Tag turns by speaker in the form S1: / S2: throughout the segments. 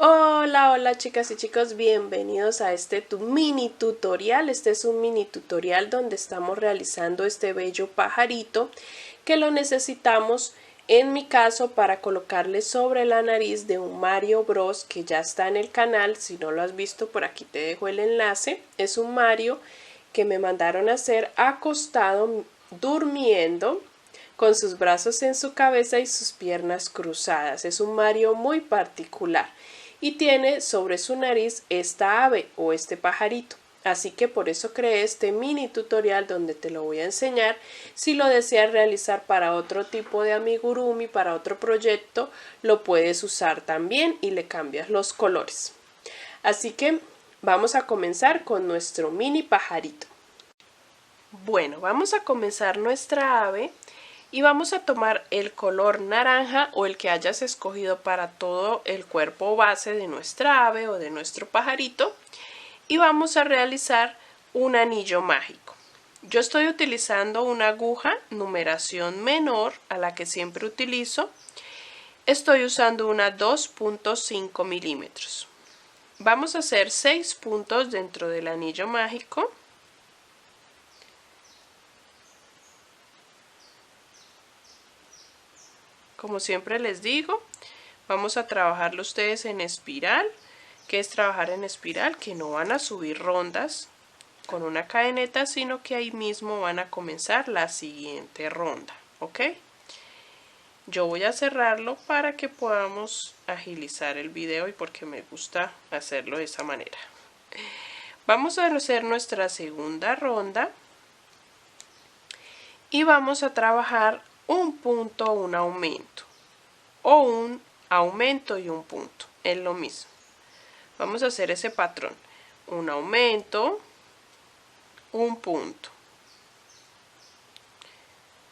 S1: Hola, hola chicas y chicos, bienvenidos a este mini tutorial. Este es un mini tutorial donde estamos realizando este bello pajarito que lo necesitamos en mi caso para colocarle sobre la nariz de un Mario Bros que ya está en el canal. Si no lo has visto, por aquí te dejo el enlace. Es un Mario que me mandaron a hacer acostado, durmiendo, con sus brazos en su cabeza y sus piernas cruzadas. Es un Mario muy particular y tiene sobre su nariz esta ave o este pajarito. Así que por eso creé este mini tutorial donde te lo voy a enseñar. Si lo deseas realizar para otro tipo de amigurumi, para otro proyecto, lo puedes usar también y le cambias los colores. Así que vamos a comenzar con nuestro mini pajarito. Bueno, vamos a comenzar nuestra ave. Y vamos a tomar el color naranja o el que hayas escogido para todo el cuerpo base de nuestra ave o de nuestro pajarito. Y vamos a realizar un anillo mágico. Yo estoy utilizando una aguja numeración menor a la que siempre utilizo. Estoy usando una 2.5 milímetros. Vamos a hacer 6 puntos dentro del anillo mágico. Como siempre les digo, vamos a trabajarlo ustedes en espiral. ¿Qué es trabajar en espiral? Que no van a subir rondas con una cadeneta, sino que ahí mismo van a comenzar la siguiente ronda, ¿ok? Yo voy a cerrarlo para que podamos agilizar el video y porque me gusta hacerlo de esa manera. Vamos a hacer nuestra segunda ronda y vamos a trabajar un punto, un aumento, o un aumento y un punto, es lo mismo. Vamos a hacer ese patrón, un aumento, un punto,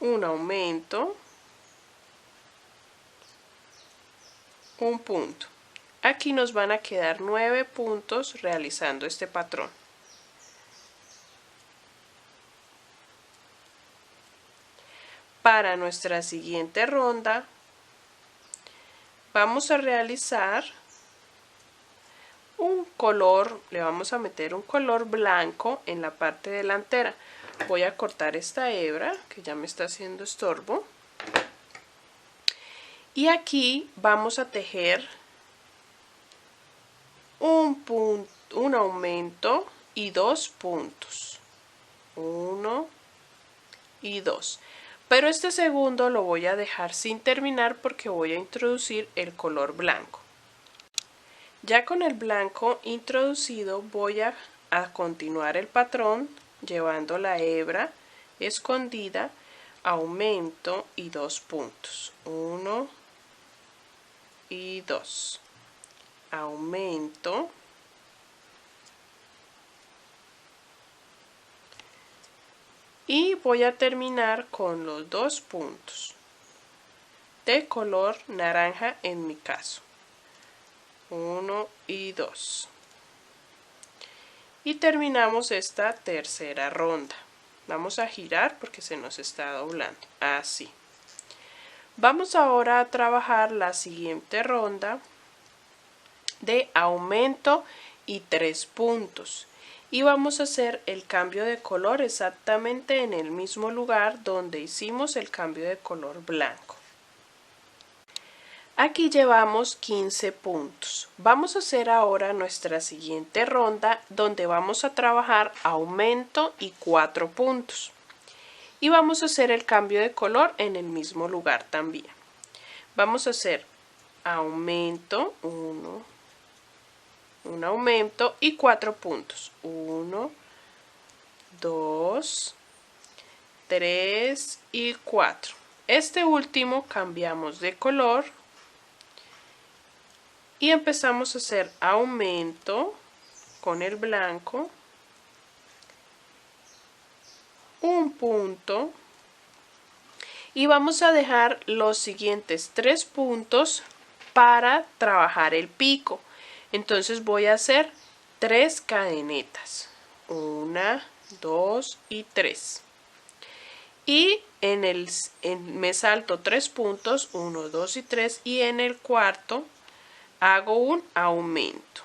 S1: un aumento, un punto. Aquí nos van a quedar 9 puntos realizando este patrón. Para nuestra siguiente ronda vamos a realizar un color, le vamos a meter un color blanco en la parte delantera. Voy a cortar esta hebra que ya me está haciendo estorbo. Y aquí vamos a tejer un aumento y 2 puntos. 1 y 2. Pero este segundo lo voy a dejar sin terminar porque voy a introducir el color blanco. Ya con el blanco introducido voy a continuar el patrón llevando la hebra escondida, aumento y 2 puntos. 1 y 2. Aumento. Y voy a terminar con los 2 puntos de color naranja en mi caso. 1 y 2. Y terminamos esta tercera ronda. Vamos a girar porque se nos está doblando. Así. Vamos ahora a trabajar la siguiente ronda de aumento y 3 puntos. Y vamos a hacer el cambio de color exactamente en el mismo lugar donde hicimos el cambio de color blanco. Aquí llevamos 15 puntos. Vamos a hacer ahora nuestra siguiente ronda donde vamos a trabajar aumento y 4 puntos. Y vamos a hacer el cambio de color en el mismo lugar también. Vamos a hacer aumento, 1, un aumento y 4 puntos. 1, 2, 3 y 4. Este último cambiamos de color y empezamos a hacer aumento con el blanco, un punto y vamos a dejar los siguientes 3 puntos para trabajar el pico. Entonces voy a hacer 3 cadenetas, 1, 2 y 3. y me salto 3 puntos, 1, 2 y 3, y en el cuarto hago un aumento,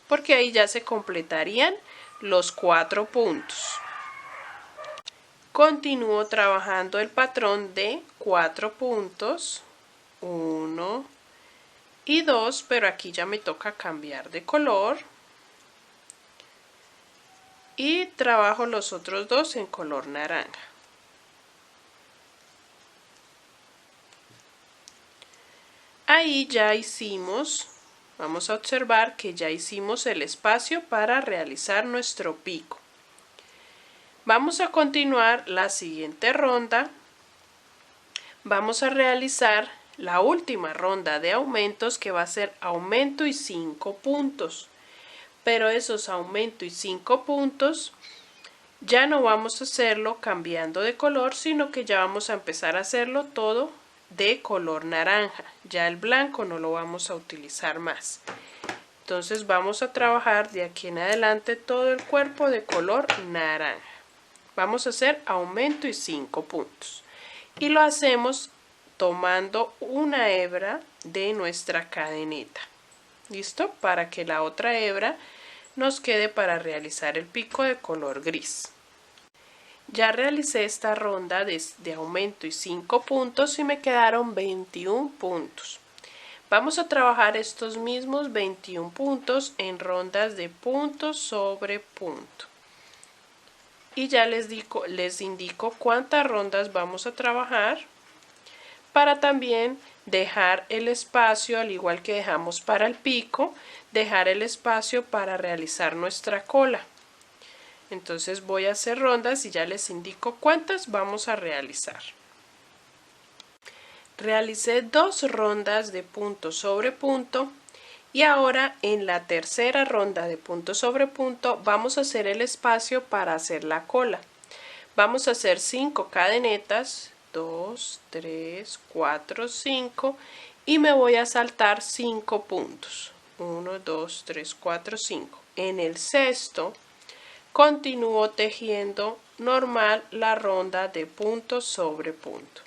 S1: porque ahí ya se completarían los 4 puntos. Continúo trabajando el patrón de 4 puntos, 1 y 2, pero aquí ya me toca cambiar de color. Y trabajo los otros dos en color naranja. Ahí ya hicimos, vamos a observar que ya hicimos el espacio para realizar nuestro pico. Vamos a continuar la siguiente ronda. Vamos a realizar la última ronda de aumentos, que va a ser aumento y 5 puntos. Pero esos aumento y 5 puntos ya no vamos a hacerlo cambiando de color, sino que ya vamos a empezar a hacerlo todo de color naranja. Ya el blanco no lo vamos a utilizar más. Entonces vamos a trabajar de aquí en adelante todo el cuerpo de color naranja. Vamos a hacer aumento y 5 puntos. Y lo hacemos tomando una hebra de nuestra cadeneta. ¿Listo? Para que la otra hebra nos quede para realizar el pico de color gris. Ya realicé esta ronda de aumento y 5 puntos y me quedaron 21 puntos. Vamos a trabajar estos mismos 21 puntos en rondas de punto sobre punto. Y ya les indico cuántas rondas vamos a trabajar, para también dejar el espacio, al igual que dejamos para el pico, dejar el espacio para realizar nuestra cola. Entonces voy a hacer rondas y ya les indico cuántas vamos a realizar. Realicé 2 rondas de punto sobre punto y ahora en la tercera ronda de punto sobre punto vamos a hacer el espacio para hacer la cola. Vamos a hacer 5 cadenetas, 2, 3, 4, 5 y me voy a saltar 5 puntos. 1, 2, 3, 4, 5. En el sexto continúo tejiendo normal la ronda de punto sobre punto.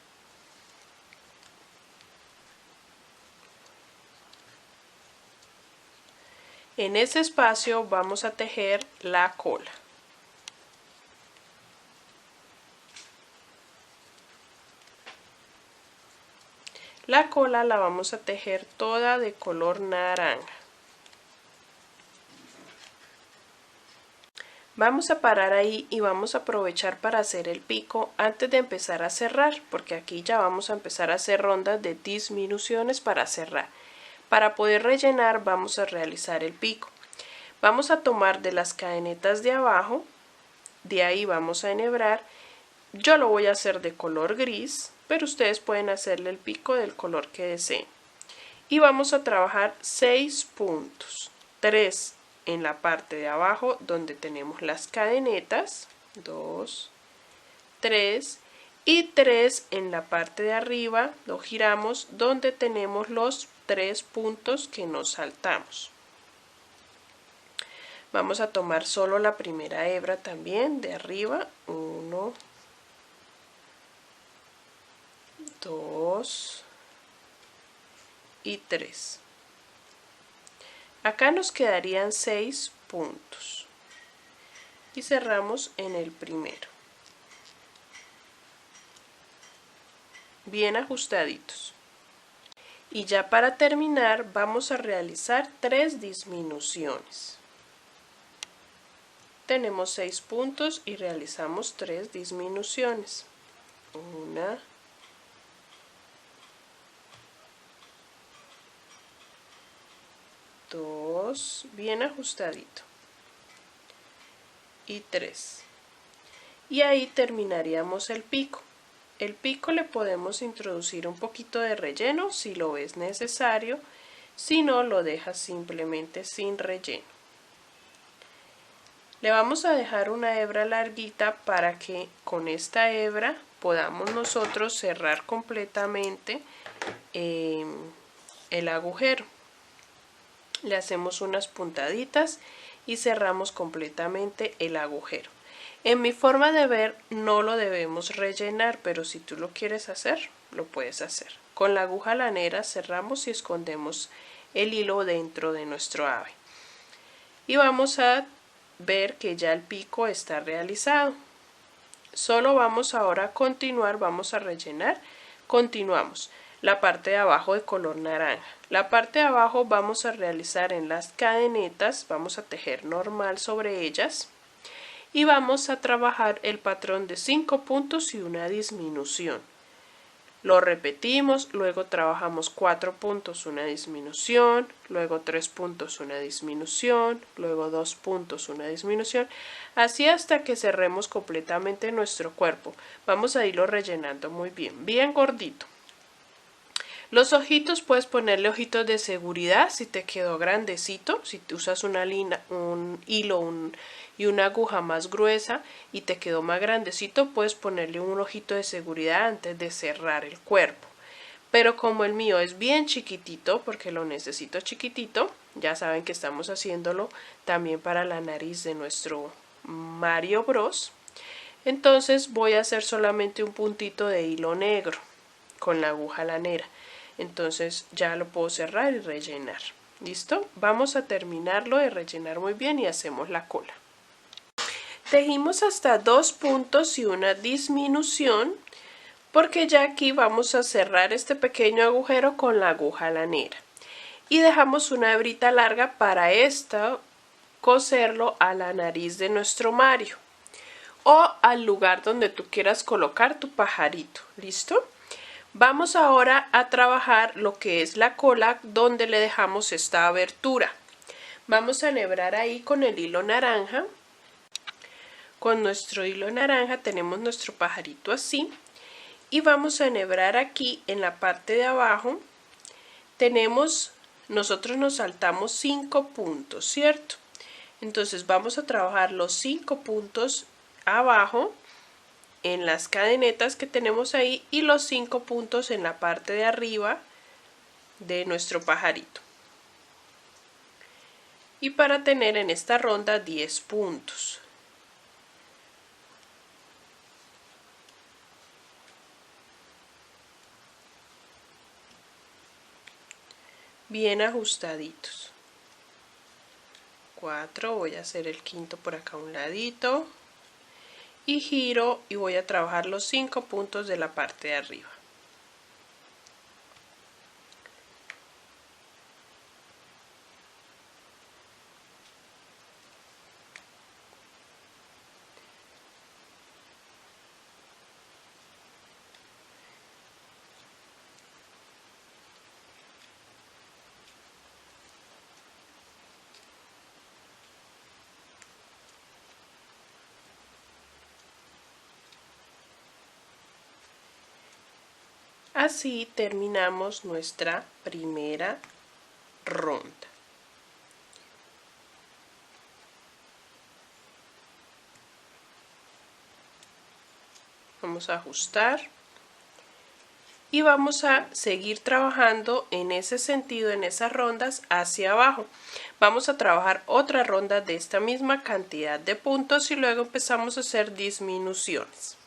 S1: En ese espacio vamos a tejer la cola. La cola la vamos a tejer toda de color naranja. Vamos a parar ahí y vamos a aprovechar para hacer el pico antes de empezar a cerrar, porque aquí ya vamos a empezar a hacer rondas de disminuciones para cerrar. Para poder rellenar vamos a realizar el pico. Vamos a tomar de las cadenetas de abajo, de ahí vamos a enhebrar. Yo lo voy a hacer de color gris, pero ustedes pueden hacerle el pico del color que deseen. Y vamos a trabajar 6 puntos, 3 en la parte de abajo donde tenemos las cadenetas, 2, 3 y 3 en la parte de arriba, lo giramos donde tenemos los 3 puntos que nos saltamos. Vamos a tomar solo la primera hebra también de arriba, 1, 2 y 3. Acá nos quedarían 6 puntos y cerramos en el primero, bien ajustaditos. Y ya para terminar vamos a realizar 3 disminuciones. Tenemos 6 puntos y realizamos 3 disminuciones. 1, 2, bien ajustadito, y 3. Y ahí terminaríamos el pico. El pico le podemos introducir un poquito de relleno si lo es necesario, si no lo dejas simplemente sin relleno. Le vamos a dejar una hebra larguita para que con esta hebra podamos nosotros cerrar completamente el agujero. Le hacemos unas puntaditas y cerramos completamente el agujero. En mi forma de ver no lo debemos rellenar, pero si tú lo quieres hacer, lo puedes hacer. Con la aguja lanera cerramos y escondemos el hilo dentro de nuestro ave. Y vamos a ver que ya el pico está realizado. Solo vamos ahora a continuar, vamos a rellenar. Continuamos. La parte de abajo de color naranja. La parte de abajo vamos a realizar en las cadenetas, vamos a tejer normal sobre ellas. Y vamos a trabajar el patrón de 5 puntos y una disminución. Lo repetimos, luego trabajamos 4 puntos, una disminución, luego 3 puntos, una disminución, luego 2 puntos, una disminución, así hasta que cerremos completamente nuestro cuerpo. Vamos a irlo rellenando muy bien, bien gordito. Los ojitos puedes ponerle ojitos de seguridad si te quedó grandecito, si te usas una lina, un hilo y una aguja más gruesa y te quedó más grandecito, puedes ponerle un ojito de seguridad antes de cerrar el cuerpo. Pero como el mío es bien chiquitito, porque lo necesito chiquitito, ya saben que estamos haciéndolo también para la nariz de nuestro Mario Bros. Entonces voy a hacer solamente un puntito de hilo negro con la aguja lanera. Entonces ya lo puedo cerrar y rellenar. ¿Listo? Vamos a terminarlo de rellenar muy bien y hacemos la cola. Tejimos hasta 2 puntos y una disminución, porque ya aquí vamos a cerrar este pequeño agujero con la aguja lanera. Y dejamos una hebrita larga para coserlo a la nariz de nuestro Mario o al lugar donde tú quieras colocar tu pajarito. ¿Listo? Vamos ahora a trabajar lo que es la cola, donde le dejamos esta abertura. Vamos a enhebrar ahí con el hilo naranja. Con nuestro hilo naranja tenemos nuestro pajarito así. Y vamos a enhebrar aquí en la parte de abajo. Nosotros nos saltamos 5 puntos, ¿cierto? Entonces vamos a trabajar los 5 puntos abajo en las cadenetas que tenemos ahí y los 5 puntos en la parte de arriba de nuestro pajarito. Y para tener en esta ronda 10 puntos. Bien ajustaditos. 4, voy a hacer el quinto por acá a un ladito. Y giro y voy a trabajar los 5 puntos de la parte de arriba. Así terminamos nuestra primera ronda. Vamos a ajustar y vamos a seguir trabajando en ese sentido, en esas rondas hacia abajo. Vamos a trabajar otra ronda de esta misma cantidad de puntos y luego empezamos a hacer disminuciones.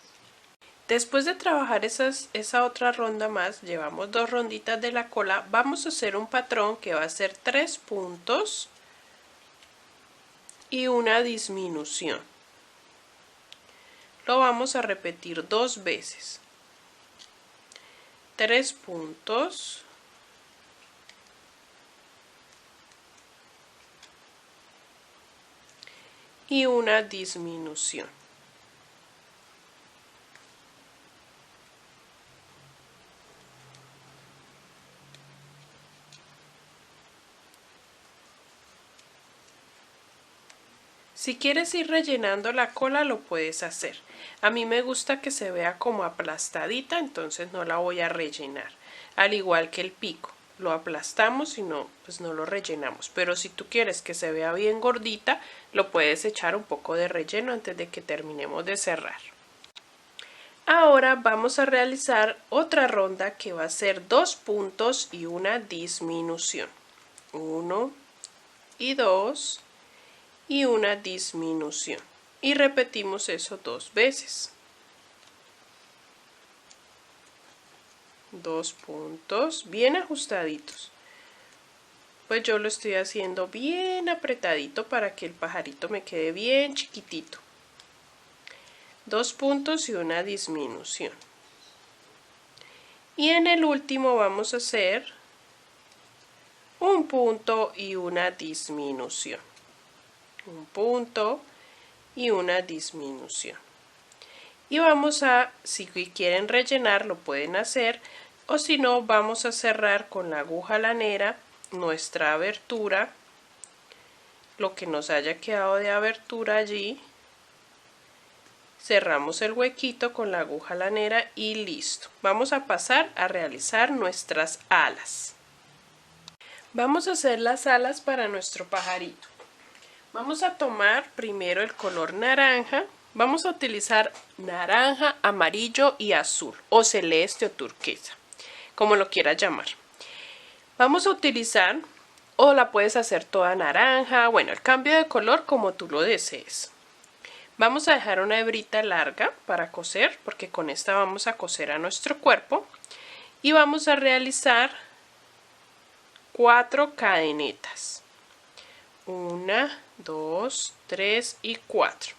S1: Después de trabajar esa otra ronda más, llevamos 2 ronditas de la cola, vamos a hacer un patrón que va a ser 3 puntos y una disminución. Lo vamos a repetir 2 veces. 3 puntos y una disminución. Si quieres ir rellenando la cola lo puedes hacer. A mí me gusta que se vea como aplastadita, entonces no la voy a rellenar. Al igual que el pico, lo aplastamos y pues no lo rellenamos. Pero si tú quieres que se vea bien gordita, lo puedes echar un poco de relleno antes de que terminemos de cerrar. Ahora vamos a realizar otra ronda que va a ser 2 puntos y una disminución. 1 y 2 y una disminución. y repetimos eso 2 veces. 2 puntos bien ajustaditos. Pues yo lo estoy haciendo bien apretadito para que el pajarito me quede bien chiquitito. 2 puntos y una disminución. Y en el último vamos a hacer un punto y una disminución. Un punto y una disminución. Y vamos a, si quieren rellenar, lo pueden hacer, o si no, vamos a cerrar con la aguja lanera nuestra abertura, lo que nos haya quedado de abertura allí. Cerramos el huequito con la aguja lanera y listo. Vamos a pasar a realizar nuestras alas. Vamos a hacer las alas para nuestro pajarito. Vamos a tomar primero el color naranja. Vamos a utilizar naranja, amarillo y azul, o celeste o turquesa, como lo quieras llamar. Vamos a utilizar, o la puedes hacer toda naranja, bueno, el cambio de color como tú lo desees. Vamos a dejar una hebrita larga para coser, porque con esta vamos a coser a nuestro cuerpo. Y vamos a realizar 4 cadenetas. 1, 2, 3 y 4.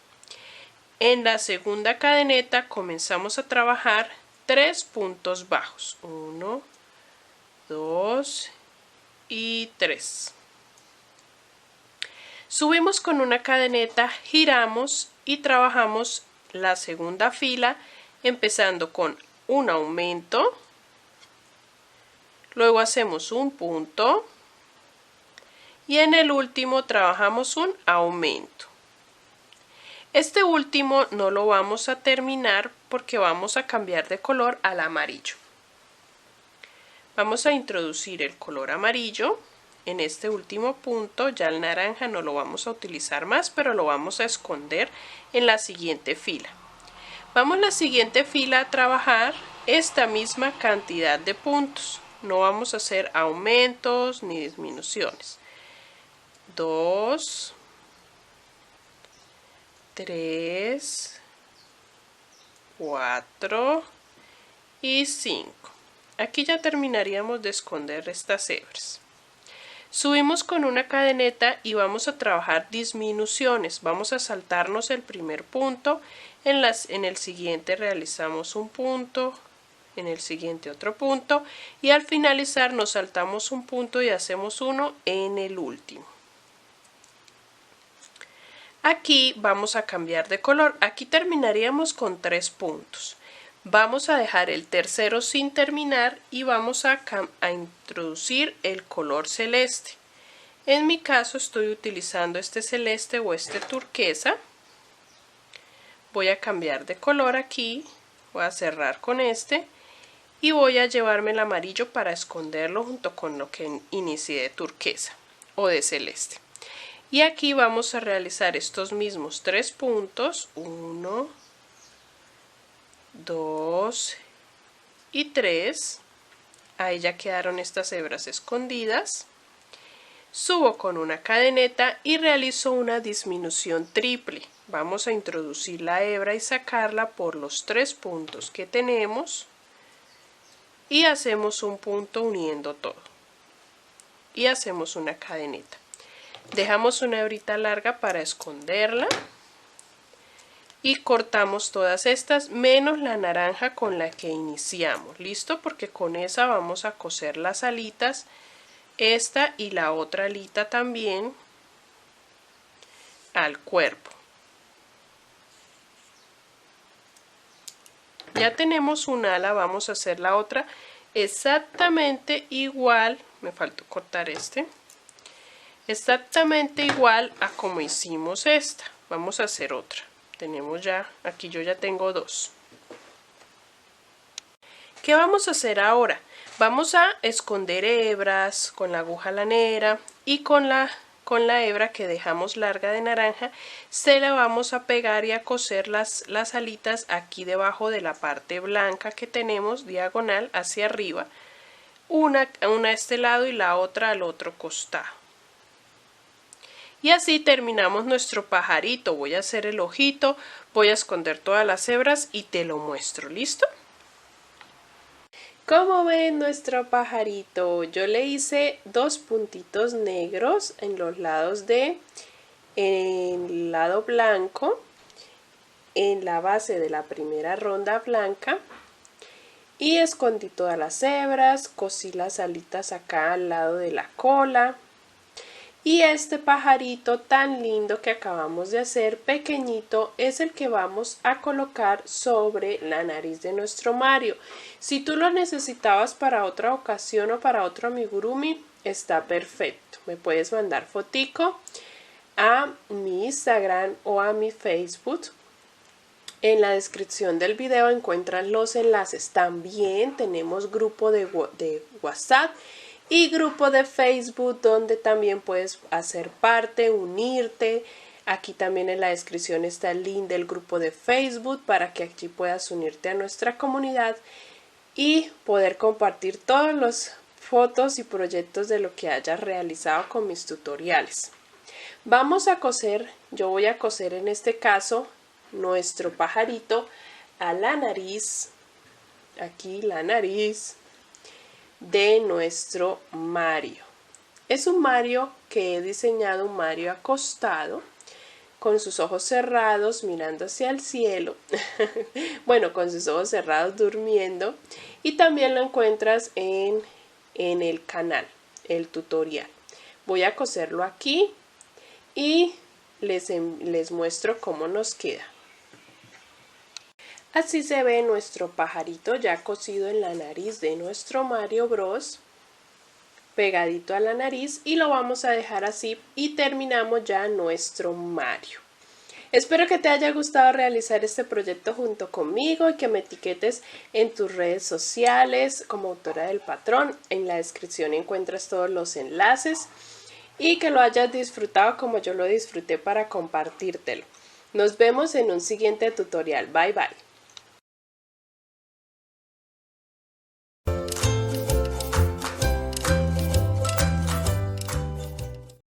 S1: En la segunda cadeneta comenzamos a trabajar 3 puntos bajos. 1, 2 y 3. Subimos con una cadeneta, giramos y trabajamos la segunda fila empezando con un aumento. Luego hacemos un punto y en el último trabajamos un aumento. Este último no lo vamos a terminar porque vamos a cambiar de color al amarillo. Vamos a introducir el color amarillo en este último punto. Ya el naranja no lo vamos a utilizar más, pero lo vamos a esconder en la siguiente fila. Vamos a la siguiente fila a trabajar esta misma cantidad de puntos. No vamos a hacer aumentos ni disminuciones. 2, 3, 4 y 5. Aquí ya terminaríamos de esconder estas hebras. Subimos con una cadeneta y vamos a trabajar disminuciones. Vamos a saltarnos el primer punto, en el siguiente realizamos un punto, en el siguiente otro punto y al finalizar nos saltamos un punto y hacemos uno en el último. Aquí vamos a cambiar de color. Aquí terminaríamos con 3 puntos. Vamos a dejar el tercero sin terminar y vamos a introducir el color celeste. En mi caso estoy utilizando este celeste o este turquesa. Voy a cambiar de color aquí. Voy a cerrar con este y voy a llevarme el amarillo para esconderlo junto con lo que inicié de turquesa o de celeste. Y aquí vamos a realizar estos mismos 3 puntos, 1, 2 y 3. Ahí ya quedaron estas hebras escondidas. Subo con una cadeneta y realizo una disminución triple. Vamos a introducir la hebra y sacarla por los 3 puntos que tenemos y hacemos un punto uniendo todo. Y hacemos una cadeneta. Dejamos una hebrita larga para esconderla y cortamos todas estas menos la naranja con la que iniciamos. ¿Listo? Porque con esa vamos a coser las alitas, esta y la otra alita también al cuerpo. Ya tenemos un ala, vamos a hacer la otra exactamente igual. Me faltó cortar este. Exactamente igual a como hicimos esta. Vamos a hacer otra. Tenemos ya, aquí yo ya tengo 2. ¿Qué vamos a hacer ahora? Vamos a esconder hebras con la aguja lanera y con la hebra que dejamos larga de naranja, se la vamos a pegar y a coser las alitas aquí debajo de la parte blanca que tenemos diagonal hacia arriba. Una a este lado y la otra al otro costado. Y así terminamos nuestro pajarito. Voy a hacer el ojito, voy a esconder todas las hebras y te lo muestro. ¿Listo? Como ven nuestro pajarito, yo le hice 2 puntitos negros en los lados en el lado blanco, en la base de la primera ronda blanca, y escondí todas las hebras, cosí las alitas acá al lado de la cola. Y este pajarito tan lindo que acabamos de hacer, pequeñito, es el que vamos a colocar sobre la nariz de nuestro Mario. Si tú lo necesitabas para otra ocasión o para otro amigurumi, está perfecto. Me puedes mandar fotico a mi Instagram o a mi Facebook. En la descripción del video encuentran los enlaces. También tenemos grupo de WhatsApp y grupo de Facebook donde también puedes hacer parte, unirte. Aquí también en la descripción está el link del grupo de Facebook para que aquí puedas unirte a nuestra comunidad y poder compartir todas las fotos y proyectos de lo que hayas realizado con mis tutoriales. Vamos a coser, yo voy a coser en este caso nuestro pajarito a la nariz, aquí la nariz de nuestro Mario. Es un Mario que he diseñado, un Mario acostado con sus ojos cerrados mirando hacia el cielo. Bueno, con sus ojos cerrados durmiendo, y también lo encuentras en el canal, el tutorial. Voy a coserlo aquí y les muestro cómo nos queda. Así se ve nuestro pajarito ya cosido en la nariz de nuestro Mario Bros, pegadito a la nariz, y lo vamos a dejar así y terminamos ya nuestro Mario. Espero que te haya gustado realizar este proyecto junto conmigo y que me etiquetes en tus redes sociales como autora del patrón. En la descripción encuentras todos los enlaces y que lo hayas disfrutado como yo lo disfruté para compartírtelo. Nos vemos en un siguiente tutorial. Bye bye.